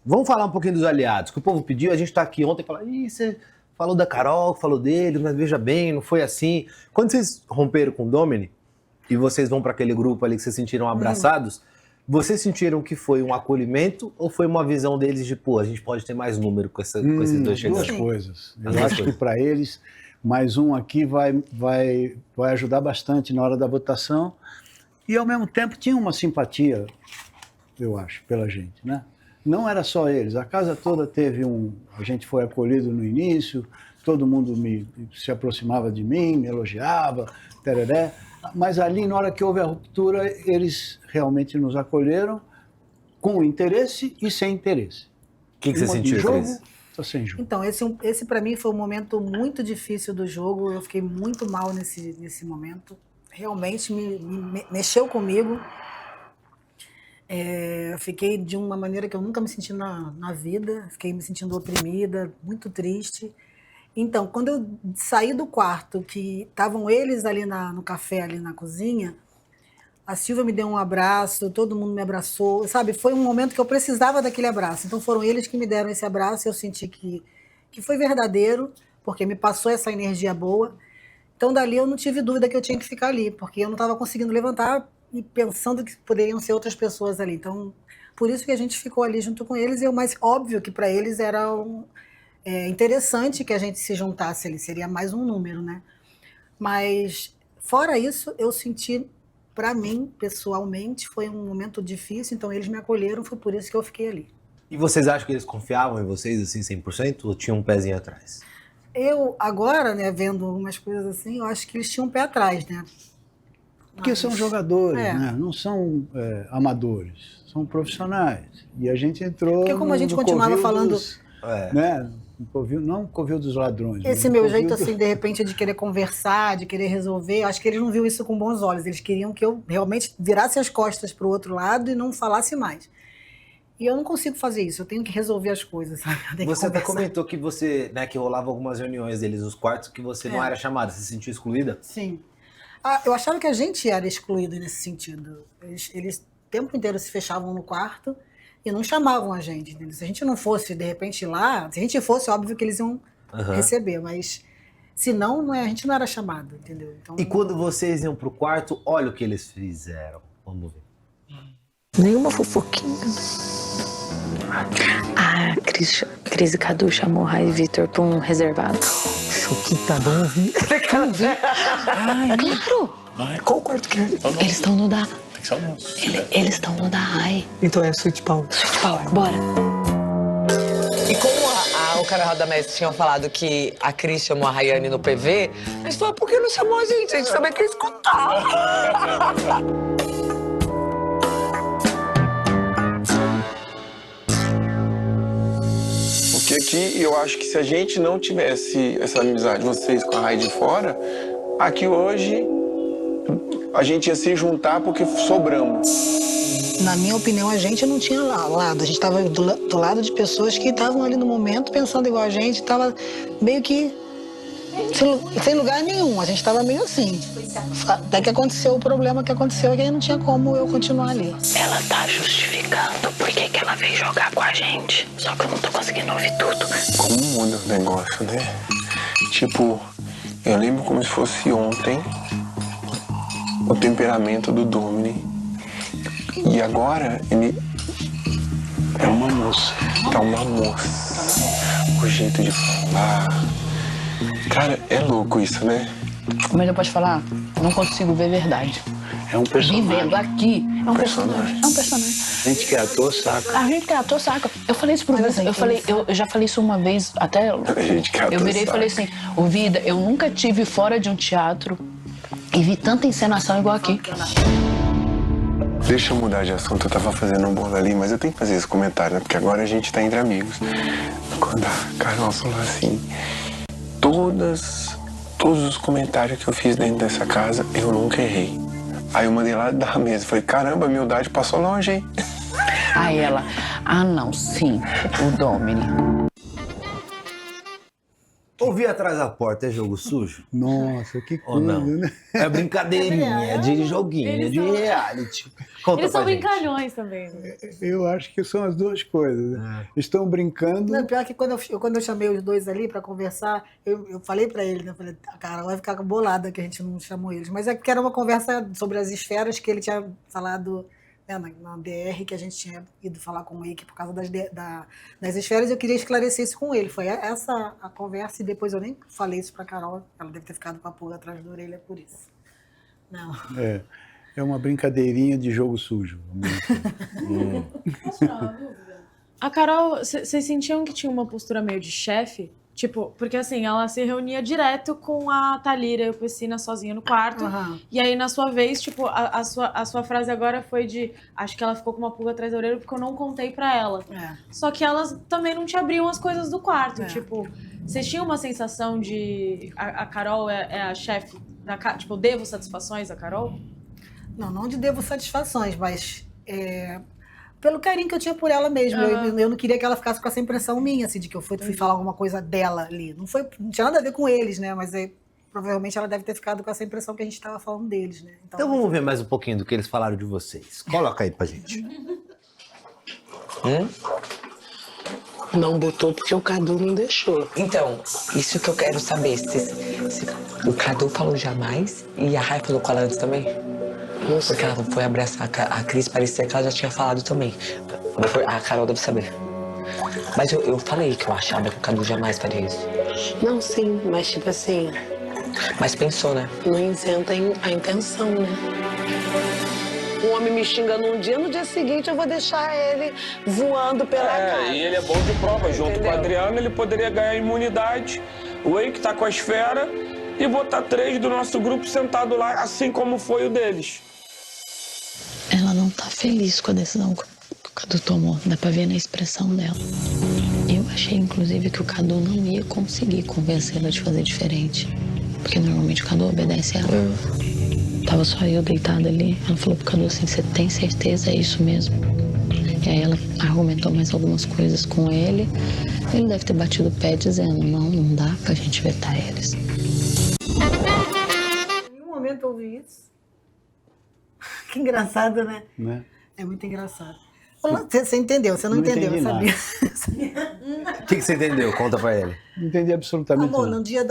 Vamos falar um pouquinho dos aliados, que o povo pediu, a gente tá aqui ontem e falou, você falou da Carol, falou dele, mas veja bem, não foi assim. Quando vocês romperam com o Domini, e vocês vão para aquele grupo ali que vocês sentiram abraçados, vocês sentiram que foi um acolhimento ou foi uma visão deles de, pô, a gente pode ter mais número com esses dois chegando? Duas coisas. Eu acho que para eles, mais um aqui vai ajudar bastante na hora da votação e, ao mesmo tempo, tinha uma simpatia, eu acho, pela gente, né? Não era só eles, a casa toda teve a gente foi acolhido no início, todo mundo se aproximava de mim, me elogiava, tereré. Mas ali, na hora que houve a ruptura, eles realmente nos acolheram com interesse e sem interesse. O que você sentiu, Cris? Tô sem jogo. Então, esse para mim foi um momento muito difícil do jogo. Eu fiquei muito mal nesse momento. Realmente me mexeu comigo. Fiquei de uma maneira que eu nunca me senti na vida. Fiquei me sentindo oprimida, muito triste. Então, quando eu saí do quarto, que estavam eles ali no café, ali na cozinha, a Silvia me deu um abraço, todo mundo me abraçou, sabe? Foi um momento que eu precisava daquele abraço. Então, foram eles que me deram esse abraço e eu senti que foi verdadeiro, porque me passou essa energia boa. Então, dali eu não tive dúvida que eu tinha que ficar ali, porque eu não estava conseguindo levantar e pensando que poderiam ser outras pessoas ali. Então, por isso que a gente ficou ali junto com eles. E o mais óbvio que para eles era interessante que a gente se juntasse ali, seria mais um número, né? Mas, fora isso, eu senti, para mim, pessoalmente, foi um momento difícil, então eles me acolheram, foi por isso que eu fiquei ali. E vocês acham que eles confiavam em vocês, assim, 100%, ou tinham um pezinho atrás? Eu, agora, né, vendo umas coisas assim, eu acho que eles tinham um pé atrás, né? Porque são jogadores, né? Não são amadores, são profissionais. E a gente entrou. Porque como a gente continuava falando. Né? Não o covil dos ladrões. Esse meu jeito, assim, de repente, de querer conversar, de querer resolver, acho que eles não viram isso com bons olhos. Eles queriam que eu realmente virasse as costas para o outro lado e não falasse mais. E eu não consigo fazer isso, eu tenho que resolver as coisas, sabe? Você até comentou que você, né, que rolava algumas reuniões deles nos quartos que você não era chamada, você se sentiu excluída? Sim. Eu achava que a gente era excluído nesse sentido. Eles o tempo inteiro se fechavam no quarto e não chamavam a gente. Entendeu? Se a gente não fosse, de repente, lá, se a gente fosse, óbvio que eles iam receber, mas se não, a gente não era chamado, entendeu? Então, e quando vocês iam pro quarto, olha o que eles fizeram. Vamos ver. Nenhuma fofoquinha. A Cris e Cadu chamou o Rai e Vitor pra um reservado. Choquita, vamos ouvir. Ai, claro! Qual quarto que é? Eles estão no da... Tem que ser o nosso. Eles estão no da Rai. Então é Sweet Power. Sweet Power, bora. E como o Cara da Mestre tinham falado que a Cris chamou a Rayane no PV, eles falaram, por que não chamou a gente? A gente também quer escutar. Porque aqui eu acho que se a gente não tivesse essa amizade, vocês com a Rai de fora, aqui hoje a gente ia se juntar porque sobramos. na minha opinião, a gente não tinha lado. A gente estava do lado de pessoas que estavam ali no momento pensando igual a gente, estava meio que sem lugar nenhum. A gente estava meio assim. Até que aconteceu o problema que aconteceu e aí não tinha como eu continuar ali. Ela tá justificando por que ela veio jogar com a gente. Só que eu não tô conseguindo ouvir tudo. Como muda o negócio, né? Tipo, eu lembro como se fosse ontem o temperamento do Domini. E agora ele é uma moça. Tá uma moça. O jeito de falar. Cara, é louco isso, né? Mas eu posso falar, não consigo ver verdade. É um personagem. Vivendo aqui, é um personagem. É um personagem. A gente que é ator, saca. A gente que é ator, saca. Eu falei isso pro Vida. Eu já falei isso uma vez, até. A gente que é ator, eu virei e saca. falei assim, ô Vida, eu nunca tive fora de um teatro e vi tanta encenação igual aqui. Deixa eu mudar de assunto, eu tava fazendo um bolo ali, mas eu tenho que fazer esse comentário, né? Porque agora a gente tá entre amigos. Quando a Carol falou assim, todos os comentários que eu fiz dentro dessa casa, eu nunca errei. Aí eu mandei lá da mesa, falei, caramba, a humildade passou longe, hein? Aí ela, não, sim, o Domini. Ouvir atrás da porta é jogo sujo? Nossa, que Ou coisa, não? né? É brincadeirinha, de joguinho, Eles de são- reality. Conta Eles são pra gente. brincalhões também. Né? Eu acho que são as duas coisas. Né? Estão brincando. Não, pior que quando eu chamei os dois ali pra conversar, eu falei pra ele, né? Eu falei, a Carol vai ficar bolada que a gente não chamou eles. Mas é porque era uma conversa sobre as esferas que ele tinha falado, né, na DR, que a gente tinha ido falar com o Ike por causa das esferas. Eu queria esclarecer isso com ele. Foi essa a conversa, e depois eu nem falei isso pra Carol. Ela deve ter ficado com a pulga atrás da orelha por isso. Não. É uma brincadeirinha de jogo sujo. Posso tirar uma dúvida? A Carol, vocês sentiam que tinha uma postura meio de chefe? Tipo, porque assim, ela se reunia direto com a Thalira e o Piscina sozinha no quarto. Uhum. E aí, na sua vez, tipo, a sua frase agora foi de... Acho que ela ficou com uma pulga atrás da orelha porque eu não contei pra ela. Só que elas também não te abriam as coisas do quarto. Tipo, vocês tinham uma sensação de... A Carol é a chefe da casa? Tipo, eu devo satisfações à Carol? Não de devo satisfações, mas pelo carinho que eu tinha por ela mesmo. Eu não queria que ela ficasse com essa impressão minha, assim, de que eu fui falar alguma coisa dela ali. Não tinha nada a ver com eles, né? Mas provavelmente ela deve ter ficado com essa impressão que a gente estava falando deles, né? Então vamos ver mais um pouquinho do que eles falaram de vocês. Coloca aí pra gente. Não botou porque o Cadu não deixou. Então, isso que eu quero saber. Se o Cadu falou jamais e a Rai falou com ela antes também? Porque ela foi abraçar a Cris, parecia que ela já tinha falado também. A Carol deve saber. Mas eu falei que eu achava que o Cadu jamais faria isso. Não, sim, mas tipo assim... Mas pensou, né? Não isenta a intenção, né? O homem me xinga num dia, no dia seguinte eu vou deixar ele voando pela casa. E ele é bom de prova. Junto com o Adriano, ele poderia ganhar imunidade. O Eike tá com a esfera e botar 3 do nosso grupo sentado lá, assim como foi o deles. Ela não tá feliz com a decisão que o Cadu tomou. Dá pra ver na expressão dela. Eu achei, inclusive, que o Cadu não ia conseguir convencê-la de fazer diferente. Porque normalmente o Cadu obedece a ela. Tava só eu deitada ali. Ela falou pro Cadu assim, você tem certeza? É isso mesmo? E aí ela argumentou mais algumas coisas com ele. Ele deve ter batido o pé dizendo, não dá pra gente vetar eles. Em nenhum momento eu ouvi isso. Que engraçado, né? É muito engraçado. Você entendeu, você não entendeu, eu sabia. O que você entendeu? Conta pra ele. Não entendi absolutamente Amor, nada. no dia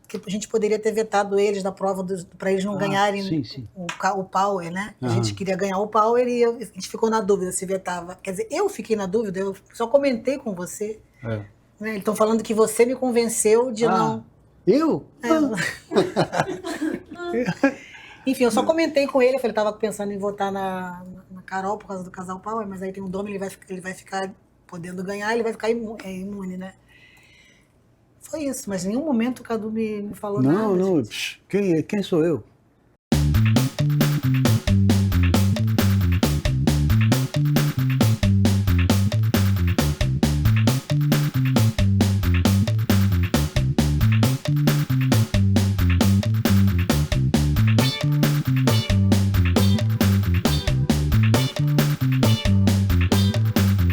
que a gente poderia ter vetado eles da prova para eles não ganharem sim. o Power, né? A gente queria ganhar o Power e a gente ficou na dúvida se vetava. Quer dizer, eu fiquei na dúvida, eu só comentei com você. Né? Eles estão falando que você me convenceu de não... Eu? Enfim, eu só comentei com ele, eu falei, tava pensando em votar na Carol por causa do casal Power, mas aí tem o Dom, ele vai ficar podendo ganhar, ele vai ficar imune, né? Foi isso, mas em nenhum momento o Cadu me falou nada. Não, quem sou eu?